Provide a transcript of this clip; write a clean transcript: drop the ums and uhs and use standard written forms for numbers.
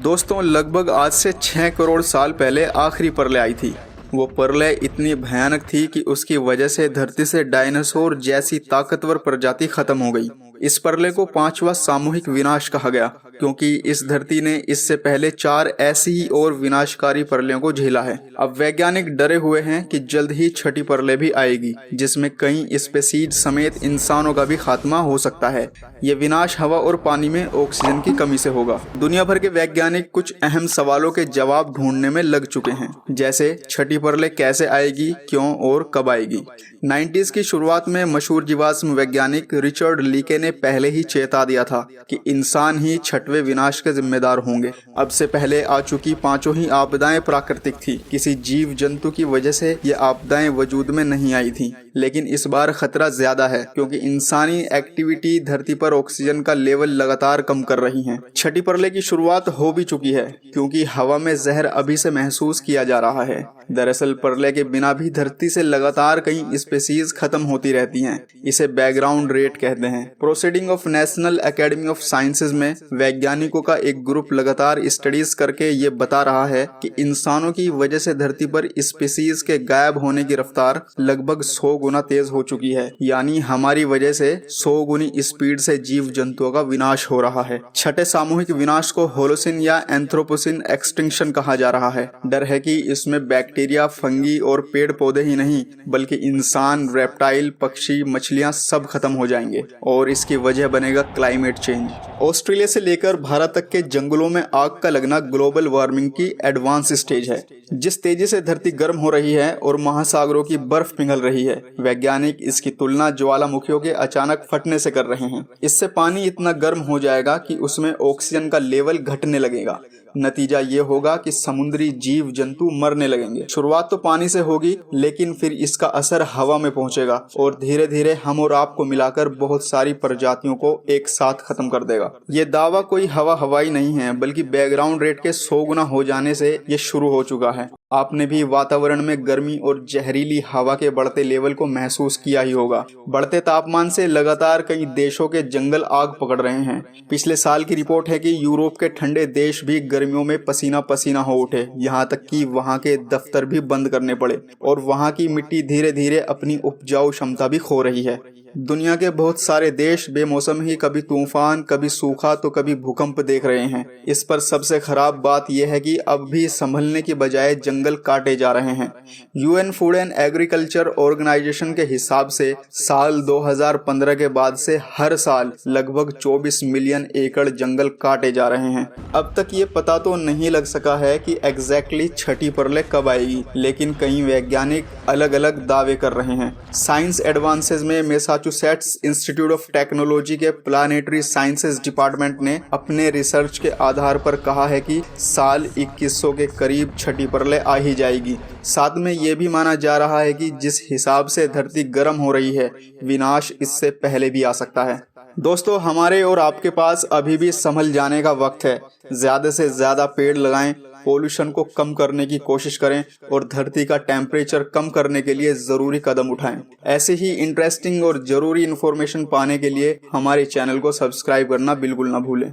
दोस्तों लगभग आज से 6 करोड़ साल पहले आखिरी प्रलय आई थी। वो प्रलय इतनी भयानक थी कि उसकी वजह से धरती से डायनासोर जैसी ताकतवर प्रजाति खत्म हो गई। इस प्रलय को 5वां सामूहिक विनाश कहा गया क्योंकि इस धरती ने इससे पहले 4 ऐसी ही और विनाशकारी प्रलयों को झेला है। अब वैज्ञानिक डरे हुए हैं कि जल्द ही छठी प्रलय भी आएगी जिसमें कई स्पीशीज समेत इंसानों का भी खात्मा हो सकता है। ये विनाश हवा और पानी में ऑक्सीजन की कमी से होगा। दुनिया भर के वैज्ञानिक कुछ अहम सवालों के जवाब ढूंढने में लग चुके हैं, जैसे छठी प्रलय कैसे आएगी, क्यों और कब आएगी। 90s की शुरुआत में मशहूर जीवाश्म वैज्ञानिक रिचर्ड लीके ने पहले ही चेता दिया था कि इंसान ही छठवें विनाश के जिम्मेदार होंगे। अब से पहले आ चुकी 5 ही आपदाएं प्राकृतिक थी। किसी जीव जंतु की वजह से ये आपदाएं वजूद में नहीं आई थी, लेकिन इस बार खतरा ज्यादा है क्योंकि इंसानी एक्टिविटी धरती पर ऑक्सीजन का लेवल लगातार कम कर रही है। छठी प्रलय की शुरुआत हो भी चुकी है क्योंकि हवा में जहर अभी से महसूस किया जा रहा है। दरअसल प्रलय के बिना भी धरती से लगातार कई स्पीशीज खत्म होती रहती हैं। इसे बैकग्राउंड रेट कहते हैं। Proceeding of national academy of sciences में वैज्ञानिकों का एक ग्रुप लगातार स्टडीज करके ये बता रहा है कि इंसानों की वजह से धरती पर स्पीशीज के गायब होने की रफ्तार लगभग 100 गुना तेज हो चुकी है। यानी हमारी वजह से 100 गुनी स्पीड से जीव जंतुओं का विनाश हो रहा है। छठे सामूहिक विनाश को होलोसिन या एंथ्रोपोसिन एक्सटिंक्शन कहा जा रहा है। डर है कि इसमें बैक्टीरिया, फंगी और पेड़ पौधे ही नहीं बल्कि इंसान, रेप्टाइल, पक्षी, मछलियां सब खत्म हो जाएंगे और इसकी वजह बनेगा क्लाइमेट चेंज। ऑस्ट्रेलिया से लेकर भारत तक के जंगलों में आग का लगना ग्लोबल वार्मिंग की एडवांस स्टेज है। जिस तेजी से धरती गर्म हो रही है और महासागरों की बर्फ पिघल रही है, वैज्ञानिक इसकी तुलना ज्वालामुखियों के अचानक फटने से कर रहे हैं। इससे पानी इतना गर्म हो जाएगा कि उसमें ऑक्सीजन का लेवल घटने लगेगा। नतीजा ये होगा कि समुद्री जीव जंतु मरने लगेंगे। शुरुआत तो पानी से होगी, लेकिन फिर इसका असर हवा में पहुंचेगा और धीरे धीरे हम और आप को मिलाकर बहुत सारी प्रजातियों को एक साथ खत्म कर देगा। ये दावा कोई हवाई नहीं है, बल्कि बैकग्राउंड रेट के 100 गुना हो जाने से ये शुरू हो चुका है। आपने भी वातावरण में गर्मी और जहरीली हवा के बढ़ते लेवल को महसूस किया ही होगा। बढ़ते तापमान से लगातार कई देशों के जंगल आग पकड़ रहे हैं। पिछले साल की रिपोर्ट है कि यूरोप के ठंडे देश भी गर्मियों में पसीना पसीना हो उठे, यहाँ तक कि वहाँ के दफ्तर भी बंद करने पड़े और वहाँ की मिट्टी धीरे धीरे अपनी उपजाऊ क्षमता भी खो रही है। दुनिया के बहुत सारे देश बेमौसम ही कभी तूफान, कभी सूखा तो कभी भूकंप देख रहे हैं। इस पर सबसे खराब बात यह है कि अब भी संभलने की बजाय जंगल काटे जा रहे हैं। UN food and agriculture organization के हिसाब से साल 2015 के बाद से हर साल लगभग 24 मिलियन एकड़ जंगल काटे जा रहे हैं। अब तक ये पता तो नहीं लग सका है कि एग्जैक्टली छठी प्रलय कब आएगी, लेकिन कई वैज्ञानिक अलग अलग दावे कर रहे हैं। साइंस एडवांसेज में मैसाचुसेट्स इंस्टीट्यूट ऑफ टेक्नोलॉजी के प्लानेटरी साइंसेज डिपार्टमेंट ने अपने रिसर्च के आधार पर कहा है कि साल 2100 के करीब छठी प्रलय आ ही जाएगी। साथ में ये भी माना जा रहा है कि जिस हिसाब से धरती गर्म हो रही है, विनाश इससे पहले भी आ सकता है। दोस्तों, हमारे और आपके पास अभी भी संभल जाने का वक्त है। ज्यादा से ज्यादा पेड़ लगाएं, पोल्यूशन को कम करने की कोशिश करें और धरती का टेम्परेचर कम करने के लिए जरूरी कदम उठाएं। ऐसे ही इंटरेस्टिंग और जरूरी इन्फॉर्मेशन पाने के लिए हमारे चैनल को सब्सक्राइब करना बिल्कुल ना भूलें।